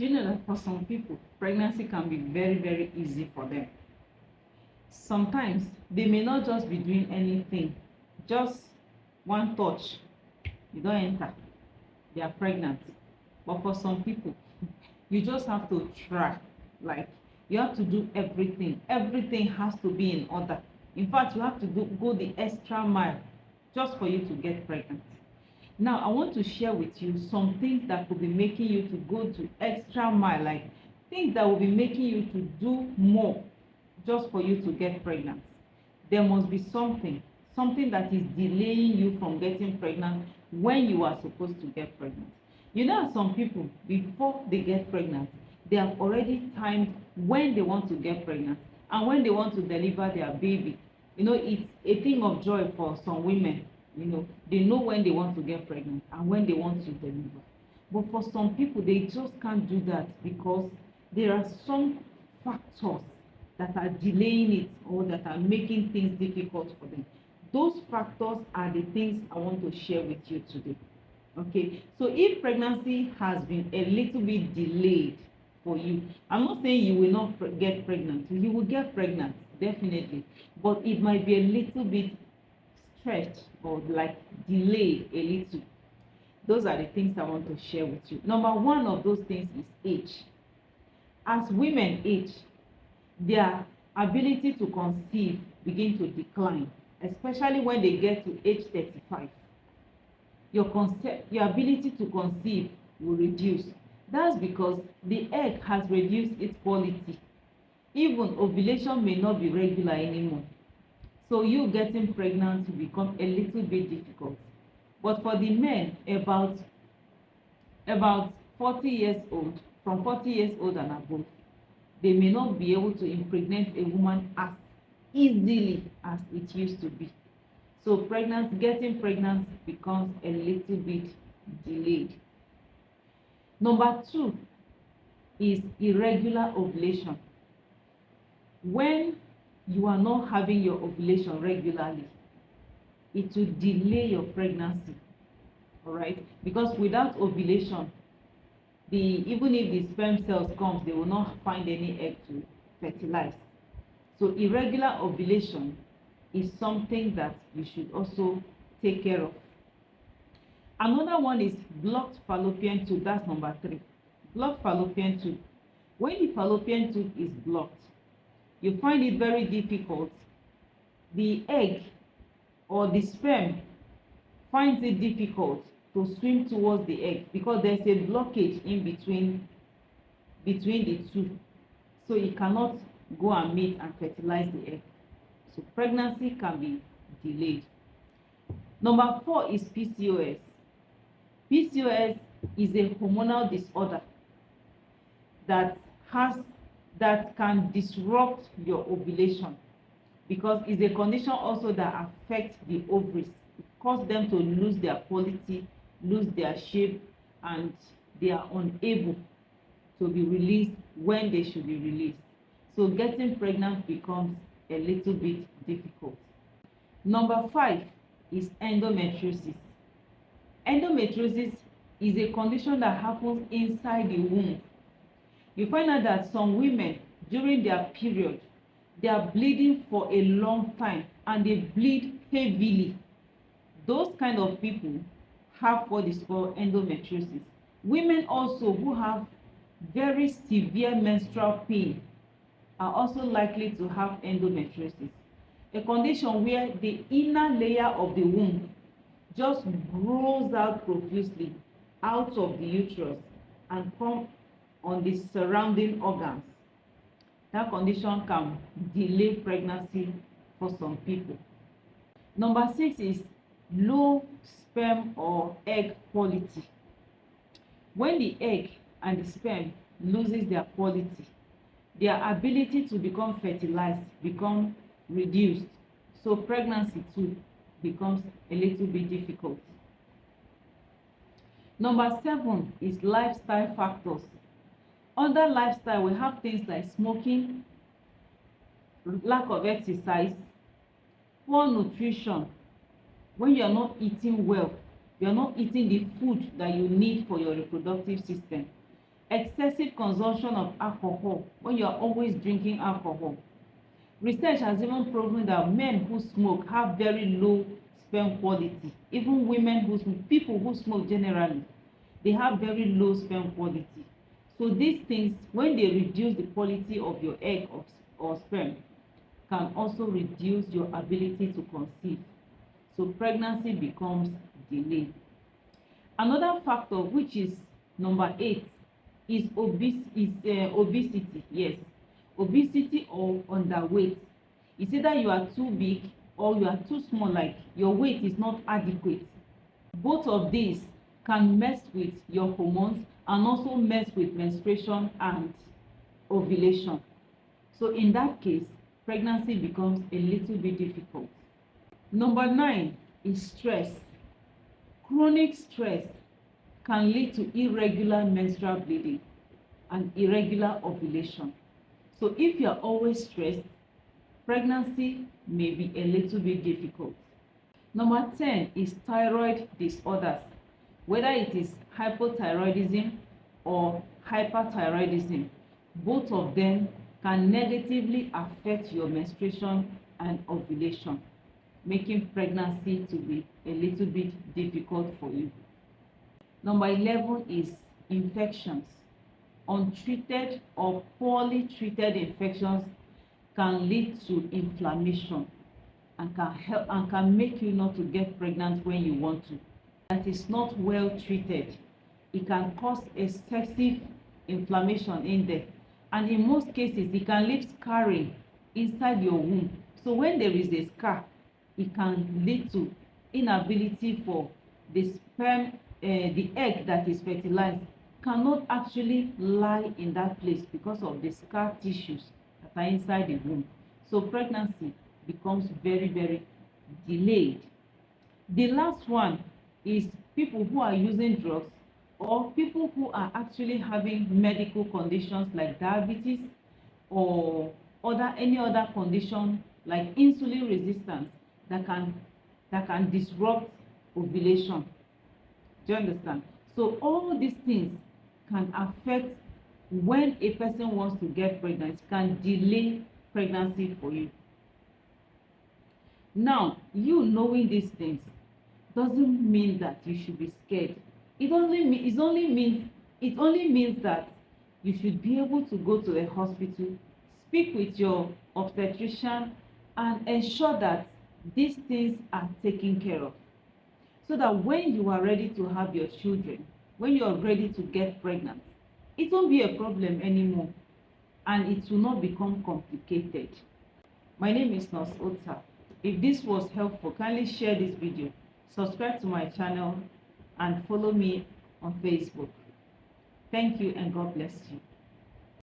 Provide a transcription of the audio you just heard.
Do you know that for some people, pregnancy can be very, very easy for them? Sometimes they may not just be doing anything, just one touch, you don't enter, they are pregnant. But for some people, you just have to try. Like, you have to do everything. Everything has to be in order. In fact, you have to go the extra mile just for you to get pregnant. Now, I want to share with you some things that could be making you to go to extra mile, like things that will be making you to do more just for you to get pregnant. There must be something that is delaying you from getting pregnant when you are supposed to get pregnant. You know, some people, before they get pregnant, they have already timed when they want to get pregnant and when they want to deliver their baby. You know, it's a thing of joy for some women. You know, they know when they want to get pregnant and when they want to deliver. But for some people, they just can't do that because there are some factors that are delaying it or that are making things difficult for them. Those factors are the things I want to share with you today. Okay, so if pregnancy has been a little bit delayed for you, I'm not saying you will not get pregnant. You will get pregnant, definitely, but it might be a little bit stretched or like delayed a little. Those are the things I want to share with you. Number one of those things is age. As women age, their ability to conceive begin to decline, especially when they get to age 35. Your ability to conceive will reduce. That's because the egg has reduced its quality. Even ovulation may not be regular anymore. So you getting pregnant will become a little bit difficult. But for the men about 40 years old, from 40 years old and above, they may not be able to impregnate a woman as easily as it used to be. So getting pregnant becomes a little bit delayed. Number two is irregular ovulation. When you are not having your ovulation regularly, it will delay your pregnancy. All right, because without ovulation, even if the sperm cells comes, they will not find any egg to fertilize. So irregular ovulation is something that you should also take care of. Another one is blocked fallopian tube. That's number three. Blocked fallopian tube. When the fallopian tube is blocked, you find it very difficult. The egg or the sperm finds it difficult to swim towards the egg because there's a blockage in between the two. So it cannot go and meet and fertilize the egg. So pregnancy can be delayed. Number four is PCOS. PCOS is a hormonal disorder that can disrupt your ovulation because it's a condition also that affects the ovaries. It causes them to lose their quality, lose their shape, and they are unable to be released when they should be released. So getting pregnant becomes a little bit difficult. Number five is endometriosis. Endometriosis is a condition that happens inside the womb. You find out that some women during their period, they are bleeding for a long time and they bleed heavily. Those kind of people have what is called endometriosis. Women also who have very severe menstrual pain are also likely to have endometriosis, a condition where the inner layer of the womb just grows out profusely out of the uterus and come on the surrounding organs. That condition can delay pregnancy for some people. Number six is low sperm or egg quality. When the egg and the sperm loses their quality, their ability to become fertilized become reduced. So pregnancy too becomes a little bit difficult. Number seven is lifestyle factors. Under lifestyle, we have things like smoking, lack of exercise, poor nutrition. When you are not eating well, you are not eating the food that you need for your reproductive system. excessive consumption of alcohol, when you are always drinking alcohol. Research has even proven that men who smoke have very low sperm quality. Even women who smoke, people who smoke generally, they have very low sperm quality. So these things, when they reduce the quality of your egg or sperm, can also reduce your ability to conceive. So pregnancy becomes delayed. Another factor, which is number 8, is obesity. Yes, obesity or underweight. It's either you are too big or you are too small, like your weight is not adequate. Both of these can mess with your hormones and also mess with menstruation and ovulation. So in that case, pregnancy becomes a little bit difficult. Number 9 is stress. Chronic stress can lead to irregular menstrual bleeding and irregular ovulation. So if you are always stressed, pregnancy may be a little bit difficult. Number 10 is thyroid disorders, whether it is hypothyroidism or hyperthyroidism. Both of them can negatively affect your menstruation and ovulation, making pregnancy to be a little bit difficult for you. Number 11 is infections. Untreated or poorly treated infections can lead to inflammation and can make you not to get pregnant when you want to. That is not well treated, it can cause excessive inflammation in there, and in most cases it can leave scarring inside your womb. So when there is a scar, it can lead to inability for the sperm, the egg that is fertilized cannot actually lie in that place because of the scar tissues that are inside the womb. So pregnancy becomes very, very delayed. The last one is people who are using drugs or people who are actually having medical conditions like diabetes or any other condition like insulin resistance that can disrupt ovulation. Do you understand? So all these things can affect when a person wants to get pregnant, can delay pregnancy for you. Now, you knowing these things doesn't mean that you should be scared. It only means that you should be able to go to a hospital, speak with your obstetrician, and ensure that these things are taken care of, so that when you are ready to have your children, when you are ready to get pregnant, it won't be a problem anymore and it will not become complicated. My name is Nurse Ota. If this was helpful, kindly share this video, subscribe to my channel, and follow me on Facebook. Thank you and God bless you.